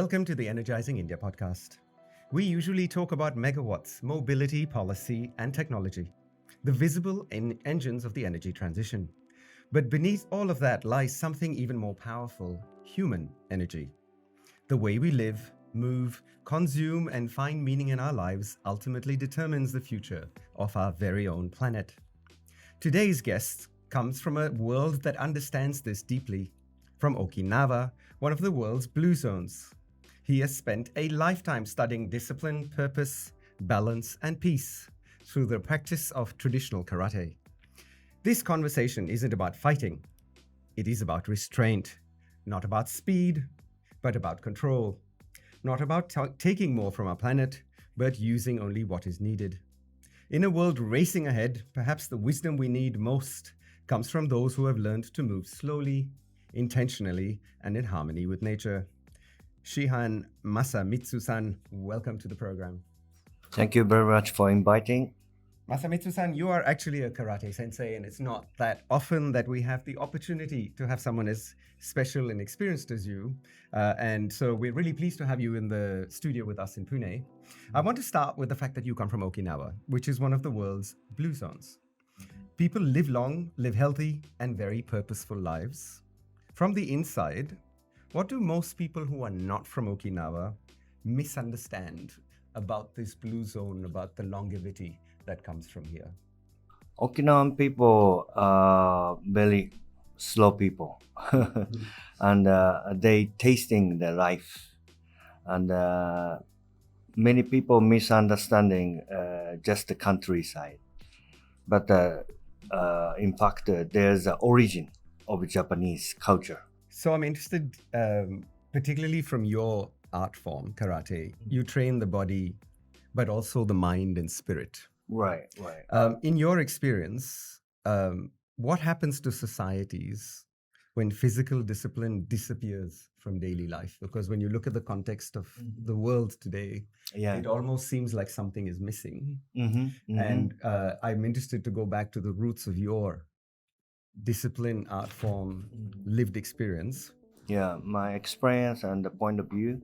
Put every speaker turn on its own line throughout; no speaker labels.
Welcome to the Energizing India podcast. We usually talk about megawatts, mobility, policy, and technology, the visible engines of the energy transition. But beneath all of that lies something even more powerful: human energy. The way we live, move, consume, and find meaning in our lives ultimately determines the future of our very own planet. Today's guest comes from a world that understands this deeply. From Okinawa, one of the world's blue zones. He has spent a lifetime studying discipline, purpose, balance, and peace through the practice of traditional karate. This conversation isn't about fighting. It is about restraint, not about speed, but about control. Not about taking more from our planet, but using only what is needed. In a world racing ahead, perhaps the wisdom we need most comes from those who have learned to move slowly, intentionally, and in harmony with nature. Shihan Masamitsu-san, welcome to the program.
Thank you very much for inviting.
Masamitsu-san, you are actually a karate sensei, and it's not that often that we have the opportunity to have someone as special and experienced as you. And so we're really pleased to have you in the studio with us in Pune. I want to start with the fact that you come from Okinawa, which is one of the world's blue zones. People live long, live healthy, and very purposeful lives. From the inside, what do most people who are not from Okinawa misunderstand about this blue zone, about the longevity that comes from here?
Okinawan people are very slow people, and they tasting the life, and many people misunderstanding just the countryside, but in fact there's an origin of Japanese culture.
So I'm interested, particularly from your art form, karate. You train the body, but also the mind and spirit.
Right.
In your experience, what happens to societies when physical discipline disappears from daily life? Because when you look at the context of the world today, it almost seems like something is missing. And I'm interested to go back to the roots of your discipline, art form, lived experience.
Yeah, my experience and the point of view,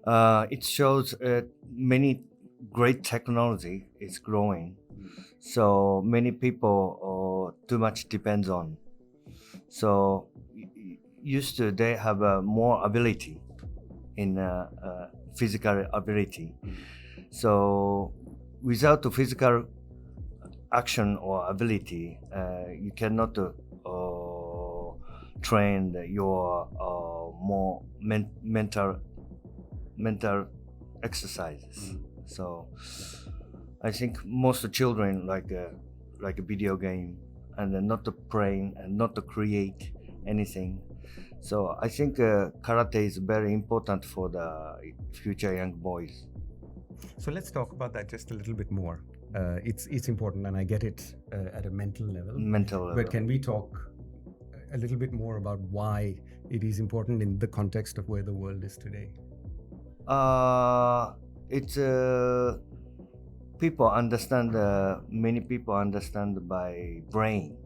it shows many great technology is growing. So many people too much depends on. So used to they have more ability in physical ability. So without the physical action or ability, you cannot train your more mental exercises. So I think most children like a video game and not to playing and not to create anything. So I think karate is very important for the future young boys.
So let's talk about that just a little bit more. It's important, and I get it at a mental level. But can we talk a little bit more about why it is important in the context of where the world is today?
It's people understand. Many people understand by brain,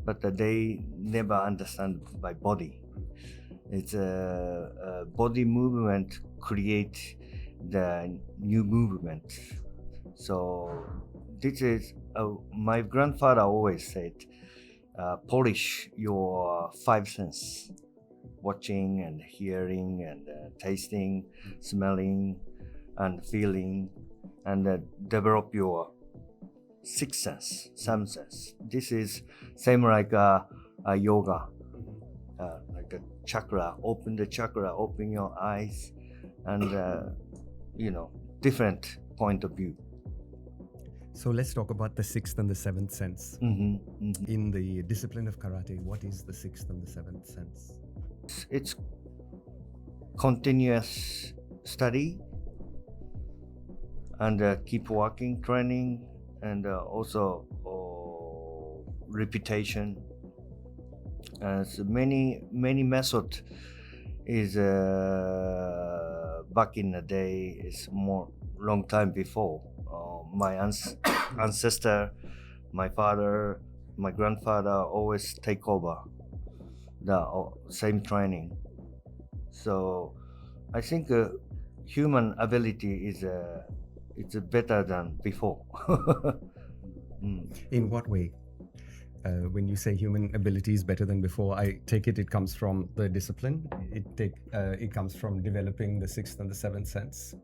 but they never understand by body. It's a body movement create the new movement. So this is my grandfather always said, polish your five senses: watching and hearing and tasting, smelling, and feeling, and develop your sixth sense, seventh sense. This is same like a yoga, like a chakra. Open the chakra, open your eyes, and different point of view.
So let's talk about the sixth and the seventh sense. In the discipline of karate, what is the sixth and the seventh sense?
It's continuous study and keep working, training, and also repetition. So many method is back in the day. It's more long time before. My ancestor, my father, my grandfather always take over the same training. So I think human ability is it's better than before. Mm.
In what way? When you say human ability is better than before, I take it comes from the discipline. It comes from developing the sixth and the seventh sense.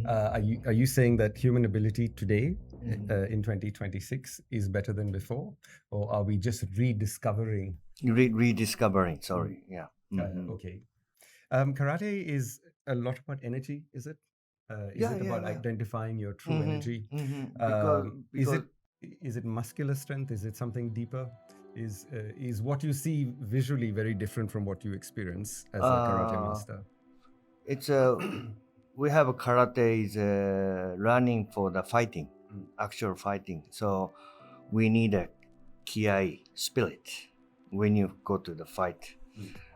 Are you saying that human ability today, in 2026, is better than before, or are we just rediscovering?
Rediscovering. Sorry. Yeah.
Okay. Karate is a lot about energy, is it? Is it about identifying your true energy?
Because
Is it muscular strength? Is it something deeper? Is what you see visually very different from what you experience as a karate master?
it's we have a karate is running for the fighting, actual fighting. So we need a kiai spirit when you go to the fight,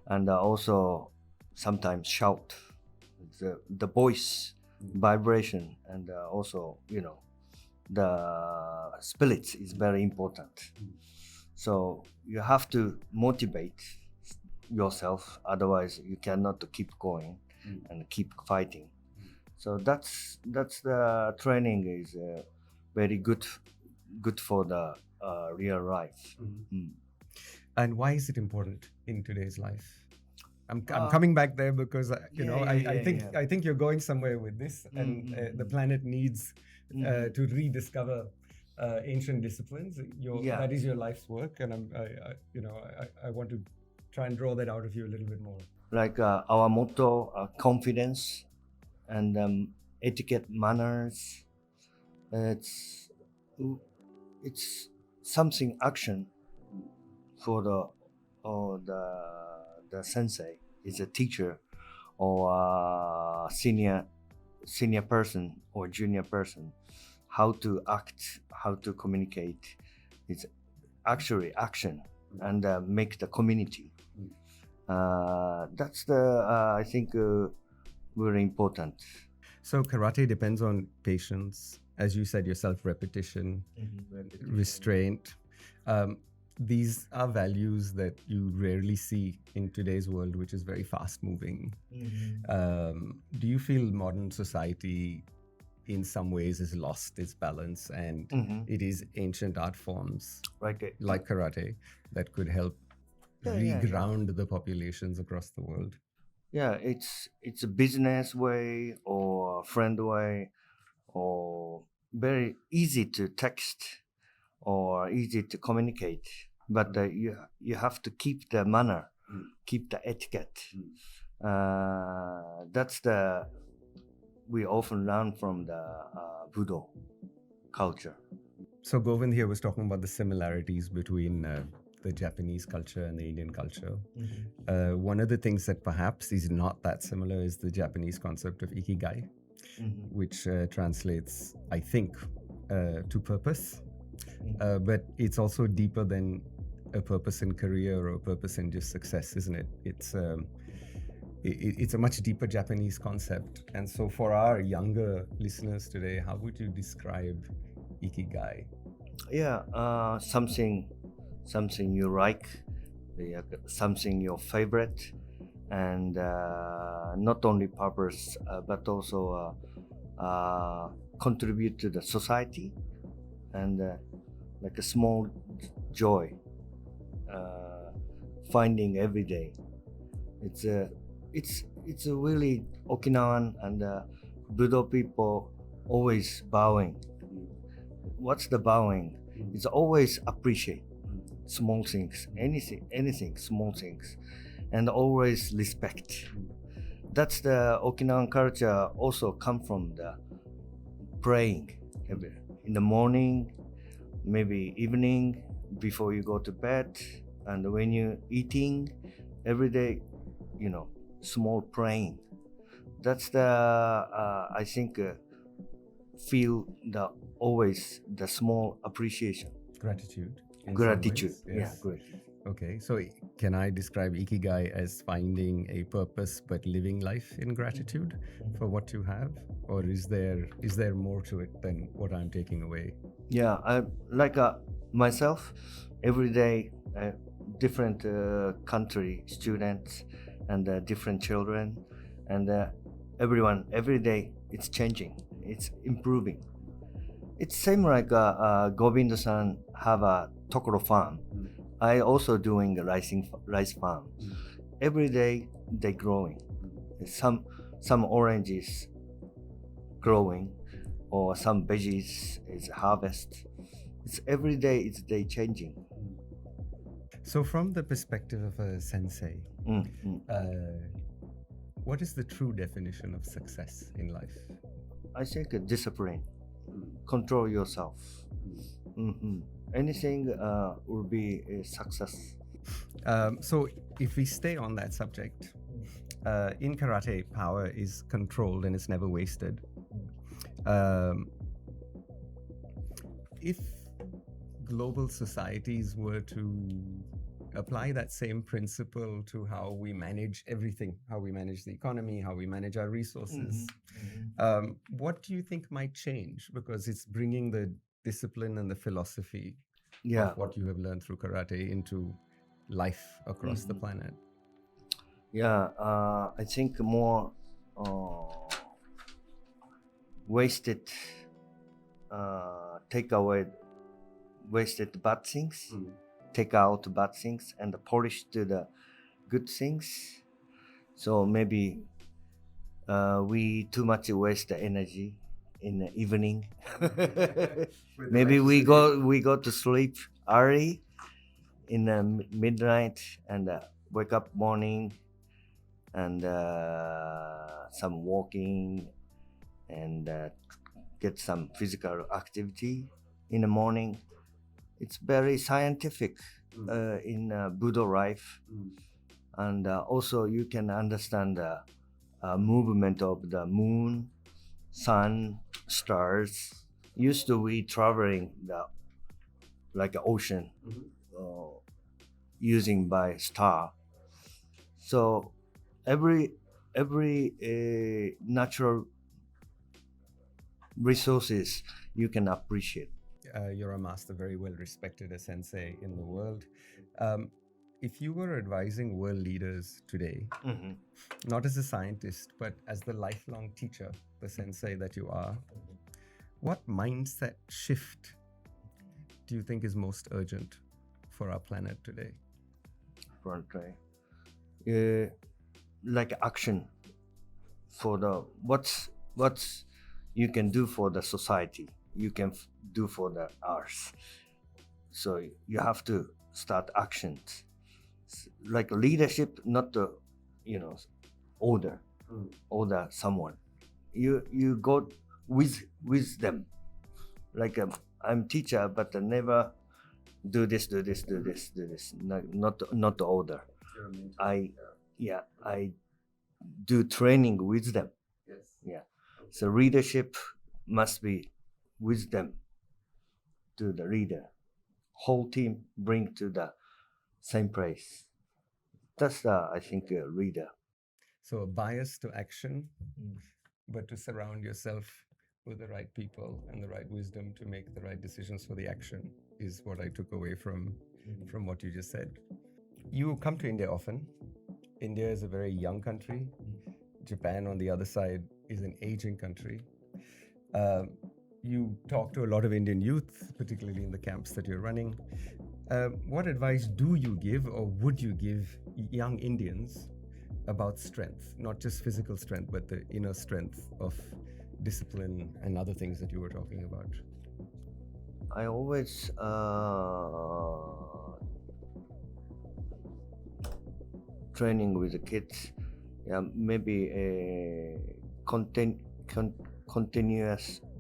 and also sometimes shout, the voice, vibration, and also the spirits is very important. So you have to motivate yourself, otherwise you cannot keep going and keep fighting. So that's the training is very good for the real life.
And why is it important in today's life? I'm coming back there because I think you're going somewhere with this, and the planet needs to rediscover ancient disciplines. That is your life's work, and I want to try and draw that out of you a little bit more.
Like our motto, confidence and etiquette, manners. It's something action for the sensei is a teacher or a senior person or junior person, how to act, how to communicate. It's actually action and make the community. That's the I think very important.
So karate depends on patience, as you said yourself, repetition, restraint. These are values that you rarely see in today's world, which is very fast moving. Do you feel modern society in some ways has lost its balance, and it is ancient art forms like karate that could help reground the populations across the world?
Yeah, it's a business way or friend way or very easy to text or easy to communicate, but you have to keep the manner, keep the etiquette. That's the we often learn from the Budo culture.
So Govind here was talking about the similarities between the Japanese culture and the Indian culture. One of the things that perhaps is not that similar is the Japanese concept of Ikigai, which translates, I think, to purpose. But it's also deeper than a purpose in career or a purpose in just success, isn't it? It's a much deeper Japanese concept. And so for our younger listeners today, how would you describe Ikigai?
Yeah, something you like, something your favorite, and not only purpose but also contribute to the society, and like a small joy finding every day. It's a really Okinawan and Budo people always bowing. What's the bowing? It's always appreciate small things, anything, small things, and always respect. That's the Okinawan culture. Also come from the praying in the morning, maybe evening before you go to bed, and when you're eating every day, small praying. That's the I think feel the always the small appreciation,
Gratitude.
gratitude.
Yes.
Yeah, gratitude.
Okay, so can I describe Ikigai as finding a purpose but living life in gratitude for what you have, or is there more to it than what I'm taking away?
Yeah, I like myself every day, different country students and different children, and everyone every day it's changing, it's improving. It's same like Govind-san have a tokoro farm. I also doing a rice farm. Every day they growing. Some oranges growing, or some veggies is harvest. It's every day it's day changing.
So, from the perspective of a sensei, what is the true definition of success in life?
I think discipline, control yourself. Anything will be a success.
So, if we stay on that subject, in karate, power is controlled and it's never wasted. If global societies were to apply that same principle to how we manage everything, how we manage the economy, how we manage our resources, what do you think might change? Because it's bringing the discipline and the philosophy of what you have learned through karate into life across the planet.
I think more wasted, take away wasted bad things, take out bad things and polish to the good things. So maybe we too much waste the energy in the evening. Maybe we go to sleep early in the midnight and wake up morning and some walking and get some physical activity in the morning. It's very scientific in Budo life, and also you can understand the movement of the moon, sun, stars. Used to we traveling the like an ocean using by star. So every natural resources you can appreciate.
You're a master, very well respected as sensei in the world. If you were advising world leaders today, not as a scientist, but as the lifelong teacher, the sensei that you are, what mindset shift do you think is most urgent for our planet today?
Like action for the what's you can do for the society, you can do for the earth. So you have to start actions like leadership, not the order someone. You go with them. Like I'm teacher, but I never do this. Not the order. I do training with them. Yeah. So leadership must be with them to the leader. Whole team bring to the same place. That's I think a leader.
So a bias to action, but to surround yourself with the right people and the right wisdom to make the right decisions for the action is what I took away from what you just said. You come to India often. India is a very young country. Japan, on the other side, is an aging country. You talk to a lot of Indian youth, particularly in the camps that you're running. What advice do you give, or would you give young Indians about strength, not just physical strength, but the inner strength of discipline and other things that you were talking about?
I always training with the kids. Maybe a continuous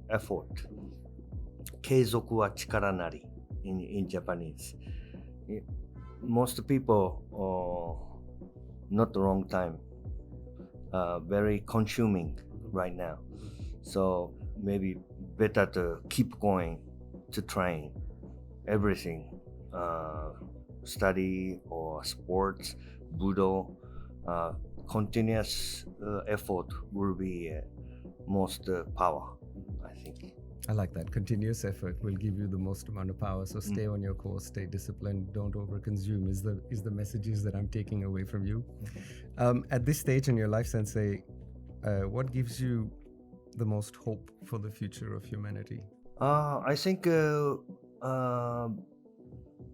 effort. 継続は力なり in Japanese. Most people not the wrong time, very consuming right now. So maybe better to keep going to train everything, study or sports, Budo. Continuous effort will be most power, I think.
I like that. Continuous effort will give you the most amount of power. So stay on your course, stay disciplined, don't overconsume is the messages that I'm taking away from you. At this stage in your life, Sensei, what gives you the most hope for the future of humanity?
I think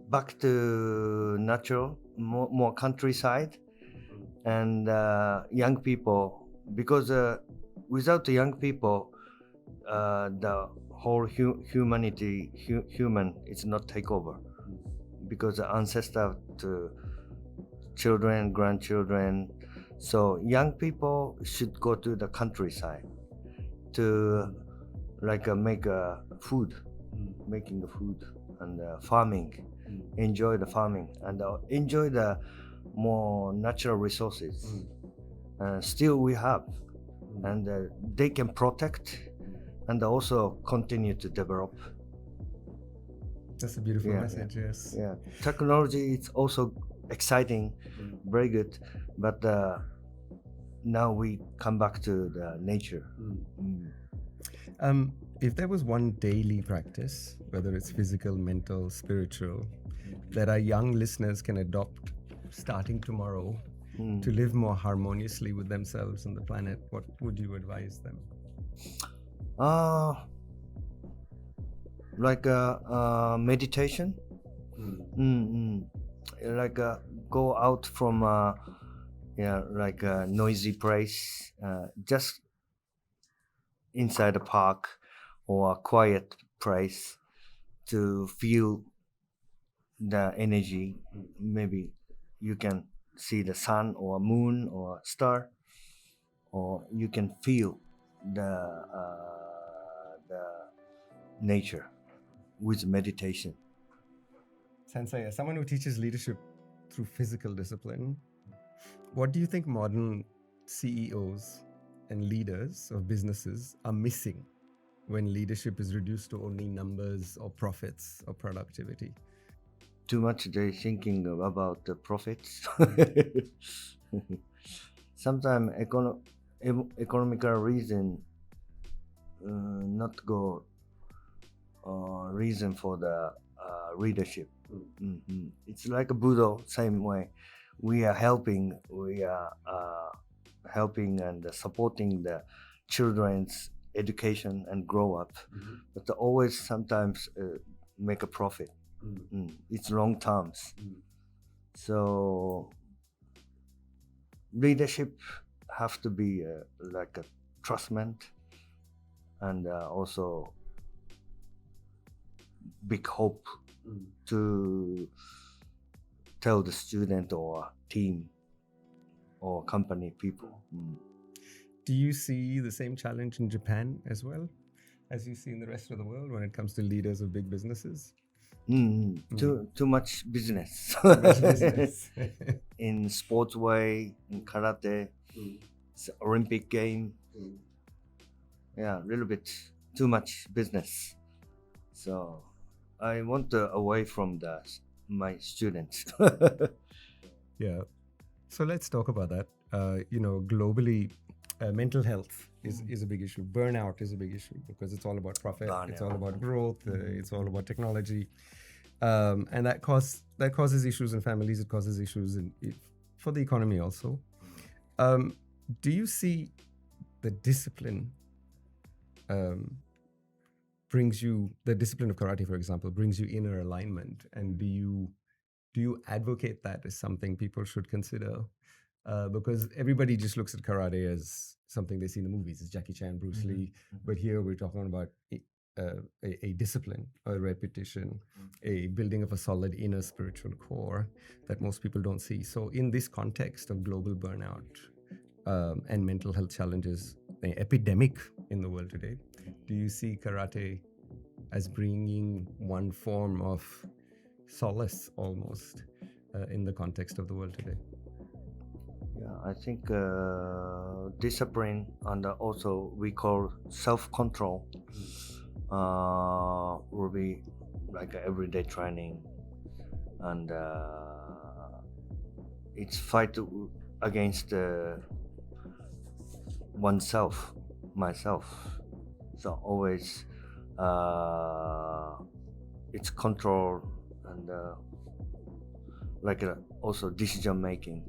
back to natural, more countryside, and young people. Because without the young people, the whole human is not take over. Because the ancestor to children, grandchildren, so young people should go to the countryside to like make food, making the food and farming, enjoy the farming and enjoy the more natural resources. Still we have, and they can protect and also continue to develop.
That's a beautiful
Yeah,
message. Yes.
Yeah, technology is also exciting, very good, but now we come back to the nature.
If there was one daily practice, whether it's physical, mental, spiritual, that our young listeners can adopt starting tomorrow to live more harmoniously with themselves and the planet, what would you advise them?
Like meditation. Like go out from like a noisy place, just inside a park or a quiet place to feel the energy. Maybe you can see the sun or moon or star, or you can feel the nature with meditation.
Sensei, as someone who teaches leadership through physical discipline, what do you think modern CEOs and leaders of businesses are missing when leadership is reduced to only numbers or profits or productivity?
Too much they thinking about the profits. Sometimes economical reason not go reason for the leadership. It's like a Budo, same way. We are helping and supporting the children's education and grow up, but always sometimes make a profit. It's long terms. So leadership have to be like a trustment and also big hope to tell the student or team or company people.
Do you see the same challenge in Japan as well as you see in the rest of the world when it comes to leaders of big businesses?
Too much business.
Much business.
In sports way, in karate, Olympic game. Yeah, a little bit too much business. So I want to away from my students.
Yeah. So let's talk about that. Globally, mental health is a big issue. Burnout is a big issue because it's all about profit. It's all about growth. It's all about technology, and that causes issues in families. It causes issues for the economy also. Do you see the discipline brings you, the discipline of karate, for example, brings you inner alignment, and do you advocate that as something people should consider? Because everybody just looks at karate as something they see in the movies. It's Jackie Chan, Bruce Lee. But here we're talking about a discipline, a repetition, a building of a solid inner spiritual core that most people don't see. So in this context of global burnout and mental health challenges, an epidemic in the world today, do you see karate as bringing one form of solace almost in the context of the world today?
Yeah, I think discipline and also we call self-control will be like everyday training, and it's fight against oneself, myself. So always it's control and also decision making.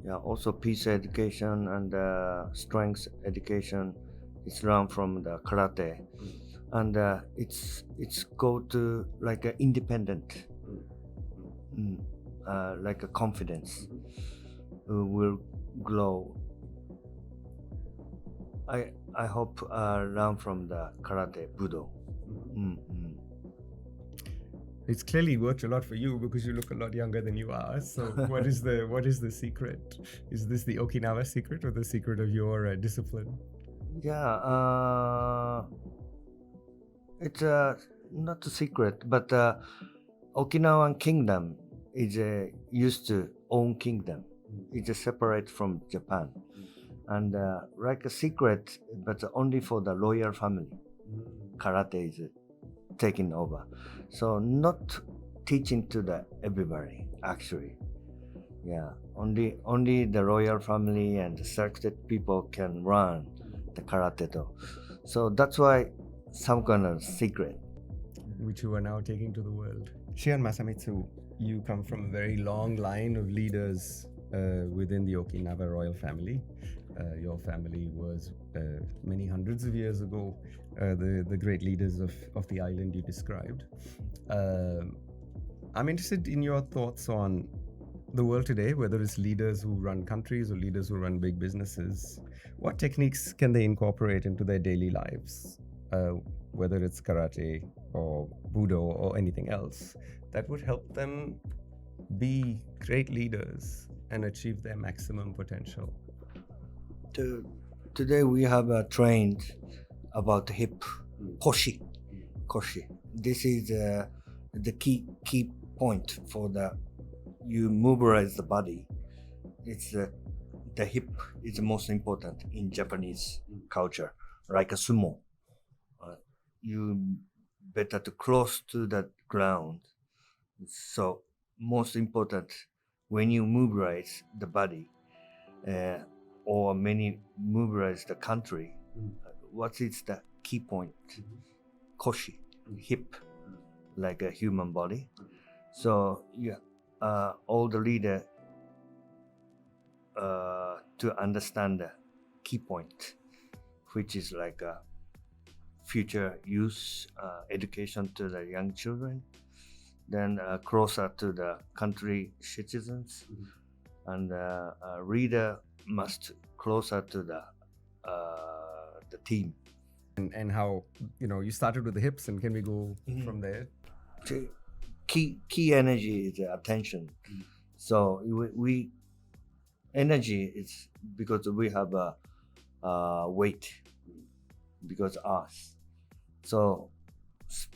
Yeah, also peace education and strength education is learned from the karate, and it's go to like a independent, like a confidence will grow. I hope learn from the karate Budo.
It's clearly worked a lot for you because you look a lot younger than you are. So what is the secret? Is this the Okinawa secret or the secret of your discipline?
Yeah, it's not a secret, but Okinawan kingdom is used to own kingdom. It's separate from Japan, and like a secret, but only for the royal family. Karate is taking over, so not teaching to the everybody actually. Yeah, only the royal family and the selected people can run the karate do. So that's why some kind of secret.
Which you are now taking to the world. Shihan Masamitsu, you come from a very long line of leaders within the Okinawa royal family. Your family was many hundreds of years ago the great leaders of the island you described. I'm interested in your thoughts on the world today, whether it's leaders who run countries or leaders who run big businesses. What techniques can they incorporate into their daily lives, whether it's karate or Budo or anything else, that would help them be great leaders and achieve their maximum potential?
Today we have trained about hip koshi. This is the key point for the you mobilize the body. It's the hip is the most important in Japanese culture, like a sumo. You better to close to the ground. So most important when you mobilize the body, or many mobilize the country. What is the key point? Koshi, hip, like a human body. So yeah, all the leader to understand the key point, which is like a future youth education to the young children, then closer to the country citizens, and reader must closer to the team.
And how, you started with the hips, and can we go from there?
Key energy is attention. So we energy is because we have a weight, because earth. So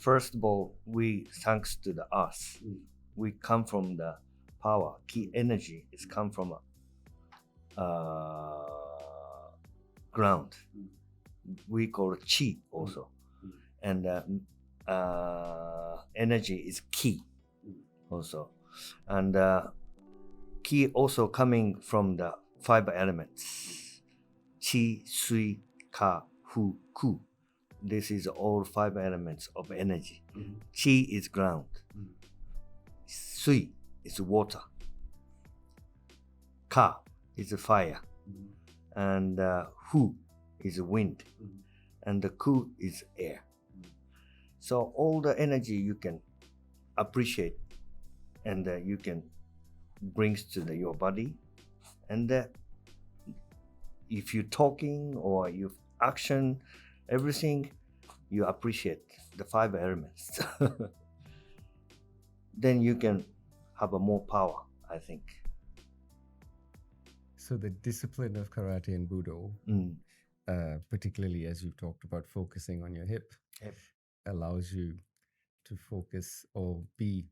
first of all, we thanks to the earth, we come from the power. Key energy is come from ground. We call it chi also, and energy is ki also, and ki also coming from the 5 elements: chi, sui, ka, fu, ku. This is all 5 elements of energy. Chi is ground, sui is water, ka is fire, and fu is wind, and the ku is air. So all the energy you can appreciate, and you can brings to your body, and if you're talking or you action, everything you appreciate the 5 elements. Then you can have a more power, I think.
So the discipline of karate and Budo, particularly as you've talked about focusing on your hip, allows you to focus or be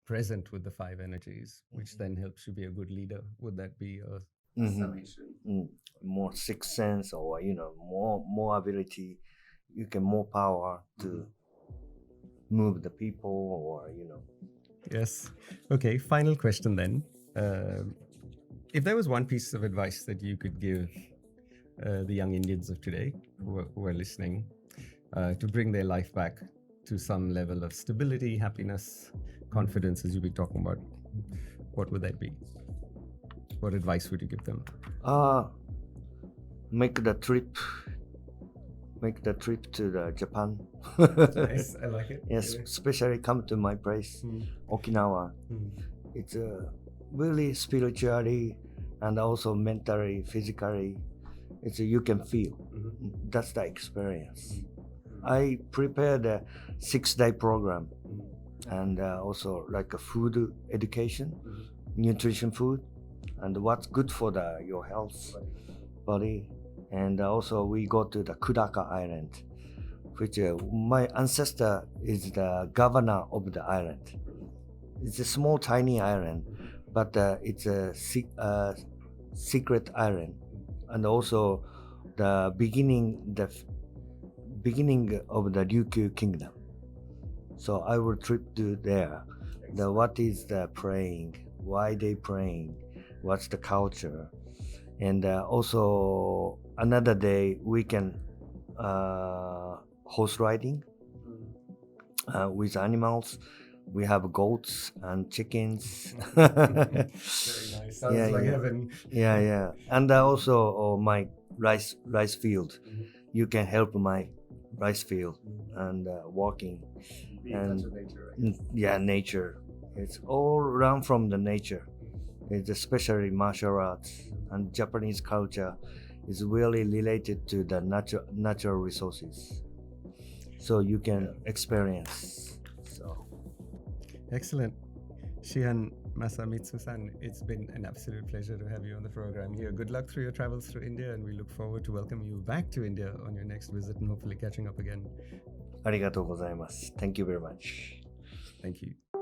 present with the 5 energies, which then helps you be a good leader. Would that be a summation?
More sixth sense, or more ability, you can more power to move the people, or
Yes. Okay, final question then. If there was one piece of advice that you could give the young Indians of today who are listening to bring their life back to some level of stability, happiness, confidence, as you've been talking about, what would that be? What advice would you give them?
Make the trip to the Japan.
Nice, I like it.
Yes, especially come to my place, Okinawa. It's really spiritually and also mentally, physically. It's you can feel. That's the experience. I prepared a 6-day program, and also like a food education, nutrition food, and what's good for your health, body. And also we go to the Kudaka Island, which my ancestor is the governor of the island. It's a small, tiny island, but it's a secret island, and also the beginning of the Ryukyu Kingdom. So I will trip to there. What is the praying? Why they praying? What's the culture? And also another day we can horse riding with animals. We have goats and chickens.
Very nice. Sounds like heaven.
Yeah. And also my rice field. You can help my rice field and walking.
Be in touch with nature, right?
Yeah, nature. It's all around from the nature. It's especially martial arts and Japanese culture is really related to the natural resources. So you can experience. So
excellent. Shihan Masamitsu-san, it's been an absolute pleasure to have you on the program here. Good luck through your travels through India, and we look forward to welcoming you back to India on your next visit and hopefully catching up again.
ありがとうございます。Thank you very much.
Thank you.